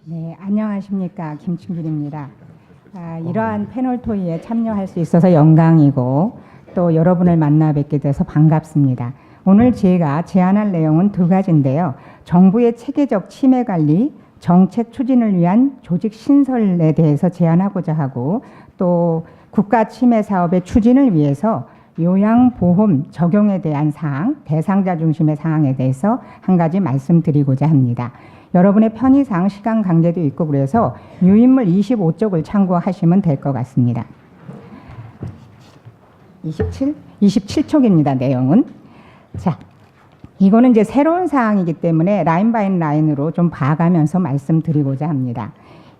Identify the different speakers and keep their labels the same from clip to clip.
Speaker 1: 네, 안녕하십니까. 김춘길입니다. 이러한 패널 토의에 참여할 수 있어서 영광이고 또 여러분을 만나 뵙게 돼서 반갑습니다. 오늘 제가 제안할 내용은 두 가지인데요. 정부의 체계적 치매 관리 정책 추진을 위한 조직 신설에 대해서 제안하고자 하고, 또 국가 치매 사업의 추진을 위해서 요양보험 적용에 대한 사항, 대상자 중심의 사항에 대해서 한 가지 말씀드리고자 합니다. 여러분의 편의상 시간 관계도 있고 그래서 유인물 25쪽을 참고하시면 될 것 같습니다. 27쪽입니다. 내용은. 자, 이거는 이제 새로운 사항이기 때문에 라인 바이 라인으로 좀 봐가면서 말씀드리고자 합니다.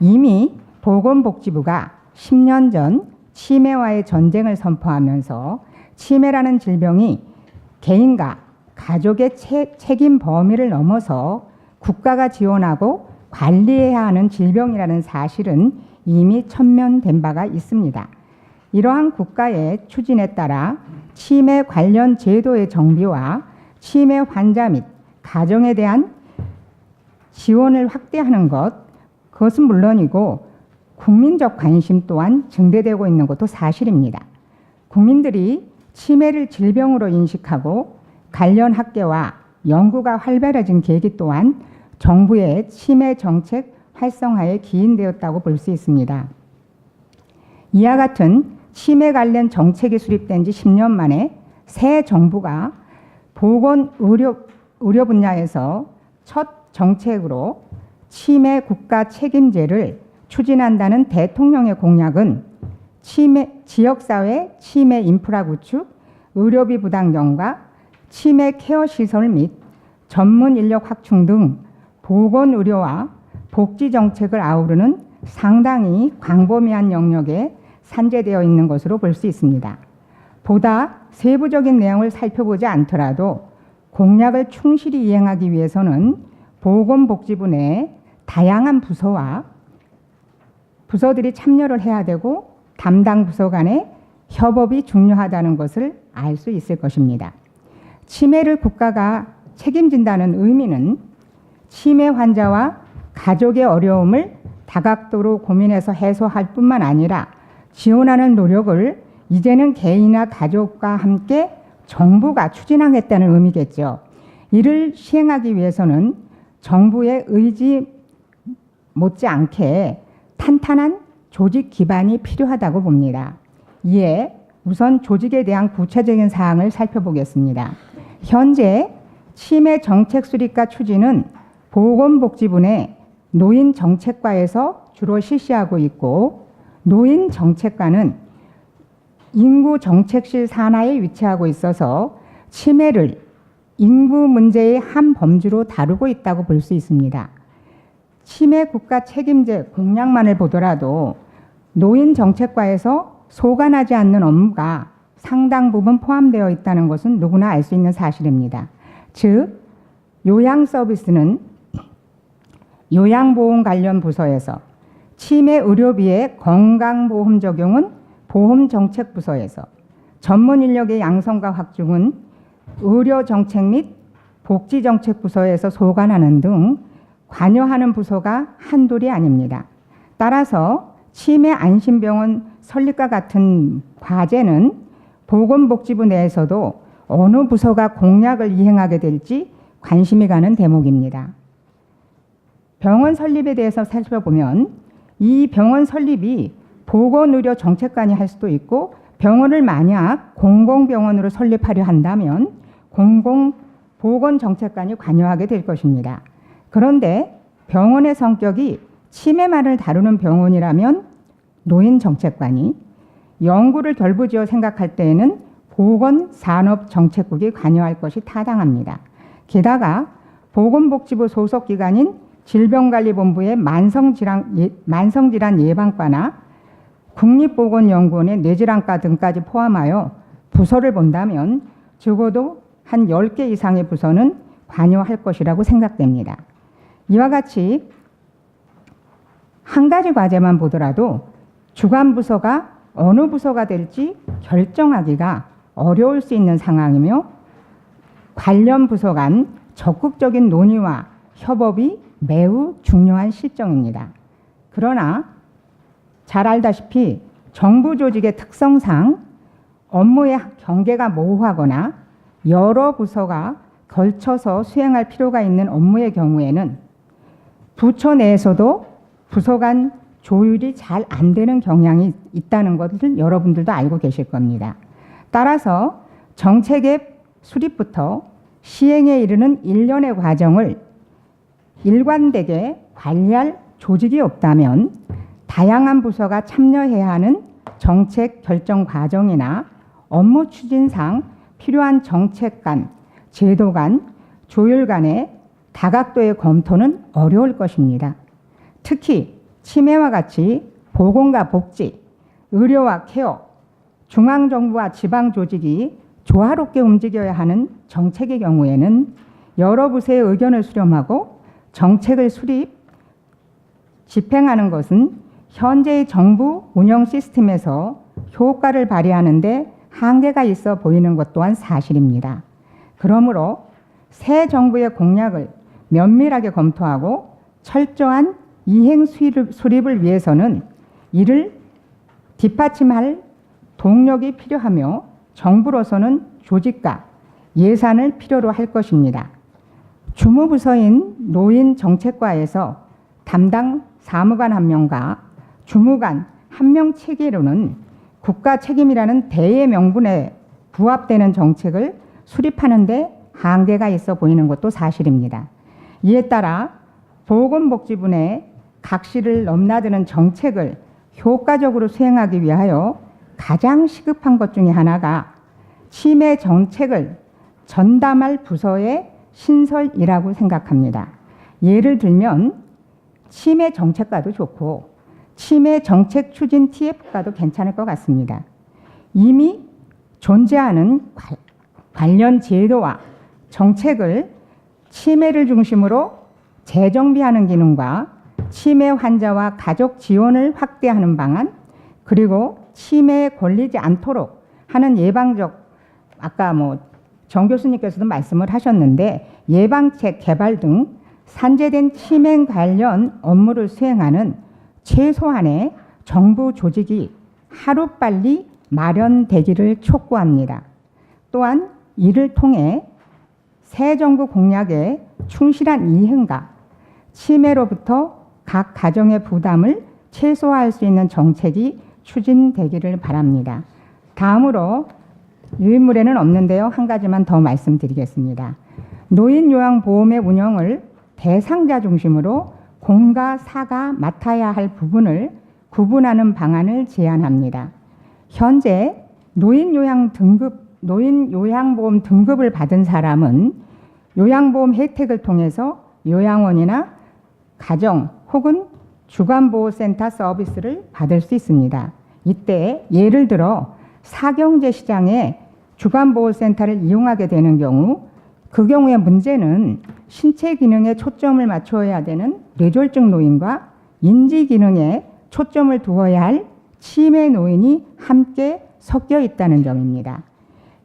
Speaker 1: 이미 보건복지부가 10년 전 치매와의 전쟁을 선포하면서 치매라는 질병이 개인과 가족의 책임 범위를 넘어서 국가가 지원하고 관리해야 하는 질병이라는 사실은 이미 천면된 바가 있습니다. 이러한 국가의 추진에 따라 치매 관련 제도의 정비와 치매 환자 및 가정에 대한 지원을 확대하는 그것은 물론이고 국민적 관심 또한 증대되고 있는 것도 사실입니다. 국민들이 치매를 질병으로 인식하고 관련 학계와 연구가 활발해진 계기 또한 정부의 치매 정책 활성화에 기인되었다고 볼 수 있습니다. 이와 같은 치매 관련 정책이 수립된 지 10년 만에 새 정부가 보건의료 분야에서 첫 정책으로 치매 국가 책임제를 추진한다는 대통령의 공약은 지역사회 치매 인프라 구축, 의료비 부담 경과, 치매 케어 시설 및 전문 인력 확충 등 보건의료와 복지정책을 아우르는 상당히 광범위한 영역에 산재되어 있는 것으로 볼 수 있습니다. 보다 세부적인 내용을 살펴보지 않더라도 공약을 충실히 이행하기 위해서는 보건복지부 내 다양한 부서들이 참여를 해야 되고 담당 부서 간의 협업이 중요하다는 것을 알 수 있을 것입니다. 치매를 국가가 책임진다는 의미는 치매 환자와 가족의 어려움을 다각도로 고민해서 해소할 뿐만 아니라 지원하는 노력을 이제는 개인이나 가족과 함께 정부가 추진하겠다는 의미겠죠. 이를 시행하기 위해서는 정부의 의지 못지않게 탄탄한 조직 기반이 필요하다고 봅니다. 이에 우선 조직에 대한 구체적인 사항을 살펴보겠습니다. 현재 치매 정책 수립과 추진은 보건복지부 내 노인정책과에서 주로 실시하고 있고, 노인정책과는 인구정책실 산하에 위치하고 있어서 치매를 인구 문제의 한 범주로 다루고 있다고 볼 수 있습니다. 치매 국가 책임제 공약만을 보더라도 노인정책과에서 소관하지 않는 업무가 상당 부분 포함되어 있다는 것은 누구나 알 수 있는 사실입니다. 즉, 요양 서비스는 요양보험 관련 부서에서, 치매 의료비의 건강보험 적용은 보험정책부서에서, 전문 인력의 양성과 확충은 의료정책 및 복지정책부서에서 소관하는 등 관여하는 부서가 한둘이 아닙니다. 따라서 치매 안심병원 설립과 같은 과제는 보건복지부 내에서도 어느 부서가 공약을 이행하게 될지 관심이 가는 대목입니다. 병원 설립에 대해서 살펴보면 이 병원 설립이 보건의료 정책관이 할 수도 있고, 병원을 만약 공공병원으로 설립하려 한다면 공공보건정책관이 관여하게 될 것입니다. 그런데 병원의 성격이 치매만을 다루는 병원이라면 노인정책관이, 연구를 결부지어 생각할 때에는 보건산업정책국이 관여할 것이 타당합니다. 게다가 보건복지부 소속기관인 질병관리본부의 만성질환 예방과나 국립보건연구원의 뇌질환과 등까지 포함하여 부서를 본다면 적어도 한 10개 이상의 부서는 관여할 것이라고 생각됩니다. 이와 같이 한 가지 과제만 보더라도 주관 부서가 어느 부서가 될지 결정하기가 어려울 수 있는 상황이며, 관련 부서 간 적극적인 논의와 협업이 매우 중요한 실정입니다. 그러나 잘 알다시피 정부 조직의 특성상 업무의 경계가 모호하거나 여러 부서가 걸쳐서 수행할 필요가 있는 업무의 경우에는 부처 내에서도 부서 간 조율이 잘 안 되는 경향이 있다는 것을 여러분들도 알고 계실 겁니다. 따라서 정책의 수립부터 시행에 이르는 일련의 과정을 일관되게 관리할 조직이 없다면 다양한 부서가 참여해야 하는 정책 결정 과정이나 업무 추진상 필요한 정책 간, 제도 간, 조율 간의 다각도의 검토는 어려울 것입니다. 특히 치매와 같이 보건과 복지, 의료와 케어, 중앙정부와 지방조직이 조화롭게 움직여야 하는 정책의 경우에는 여러 부서의 의견을 수렴하고 정책을 수립, 집행하는 것은 현재의 정부 운영 시스템에서 효과를 발휘하는 데 한계가 있어 보이는 것 또한 사실입니다. 그러므로 새 정부의 공약을 면밀하게 검토하고 철저한 이행 수립을 위해서는 이를 뒷받침할 동력이 필요하며 정부로서는 조직과 예산을 필요로 할 것입니다. 주무부서인 노인정책과에서 담당 사무관 1명과 주무관 1명 체계로는 국가 책임이라는 대의 명분에 부합되는 정책을 수립하는 데 한계가 있어 보이는 것도 사실입니다. 이에 따라 보건복지부 내 각시를 넘나드는 정책을 효과적으로 수행하기 위하여 가장 시급한 것 중에 하나가 치매 정책을 전담할 부서의 신설이라고 생각합니다. 예를 들면 치매 정책과도 좋고 치매 정책 추진 TF과도 괜찮을 것 같습니다. 이미 존재하는 관련 제도와 정책을 치매를 중심으로 재정비하는 기능과 치매 환자와 가족 지원을 확대하는 방안, 그리고 치매에 걸리지 않도록 하는 예방적, 아까 정 교수님께서도 말씀을 하셨는데 예방책 개발 등 산재된 치매 관련 업무를 수행하는 최소한의 정부 조직이 하루빨리 마련되기를 촉구합니다. 또한 이를 통해 새 정부 공약의 충실한 이행과 치매로부터 각 가정의 부담을 최소화할 수 있는 정책이 추진되기를 바랍니다. 다음으로 유인물에는 없는데요. 한 가지만 더 말씀드리겠습니다. 노인요양보험의 운영을 대상자 중심으로 공과 사가 맡아야 할 부분을 구분하는 방안을 제안합니다. 현재 노인요양보험 등급을 받은 사람은 요양보험 혜택을 통해서 요양원이나 가정 혹은 주간보호센터 서비스를 받을 수 있습니다. 이때 예를 들어 사경제 시장에 주간보호센터를 이용하게 되는 경우 그 경우의 문제는 신체 기능에 초점을 맞춰야 되는 뇌졸중 노인과 인지 기능에 초점을 두어야 할 치매 노인이 함께 섞여 있다는 점입니다.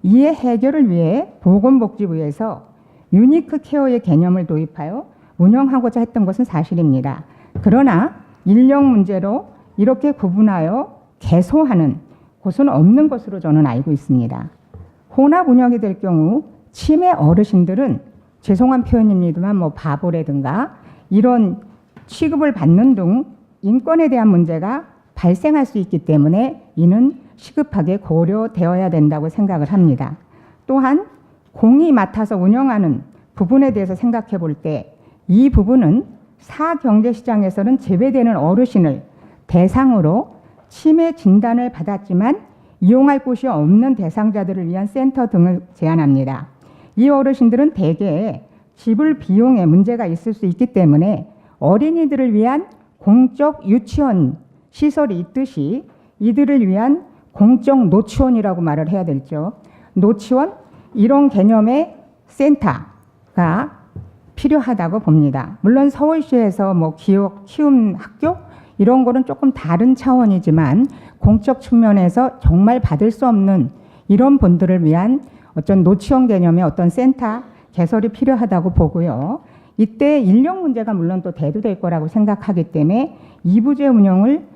Speaker 1: 이에 해결을 위해 보건복지부에서 유니크 케어의 개념을 도입하여 운영하고자 했던 것은 사실입니다. 그러나 인력 문제로 이렇게 구분하여 개소하는 곳은 없는 것으로 저는 알고 있습니다. 혼합 운영이 될 경우 치매 어르신들은 죄송한 표현입니다만 바보라든가 이런 취급을 받는 등 인권에 대한 문제가 발생할 수 있기 때문에 이는 시급하게 고려되어야 된다고 생각을 합니다. 또한 공이 맡아서 운영하는 부분에 대해서 생각해 볼 때 이 부분은 사경제시장에서는 제외되는 어르신을 대상으로 치매 진단을 받았지만 이용할 곳이 없는 대상자들을 위한 센터 등을 제안합니다. 이 어르신들은 대개 지불 비용에 문제가 있을 수 있기 때문에 어린이들을 위한 공적 유치원 시설이 있듯이 이들을 위한 공적 노치원이라고 말을 해야 될죠. 노치원 이런 개념의 센터가 필요하다고 봅니다. 물론 서울시에서 키움 학교 이런 거는 조금 다른 차원이지만 공적 측면에서 정말 받을 수 없는 이런 분들을 위한 어떤 노치원 개념의 어떤 센터 개설이 필요하다고 보고요. 이때 인력 문제가 물론 또 대두될 거라고 생각하기 때문에 2부제 운영을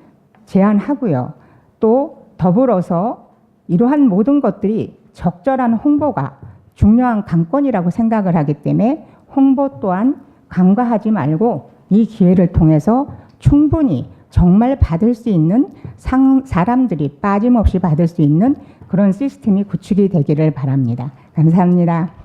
Speaker 1: 제안하고요. 또 더불어서 이러한 모든 것들이 적절한 홍보가 중요한 관건이라고 생각을 하기 때문에 홍보 또한 간과하지 말고 이 기회를 통해서 충분히 정말 받을 수 있는 사람들이 빠짐없이 받을 수 있는 그런 시스템이 구축이 되기를 바랍니다. 감사합니다.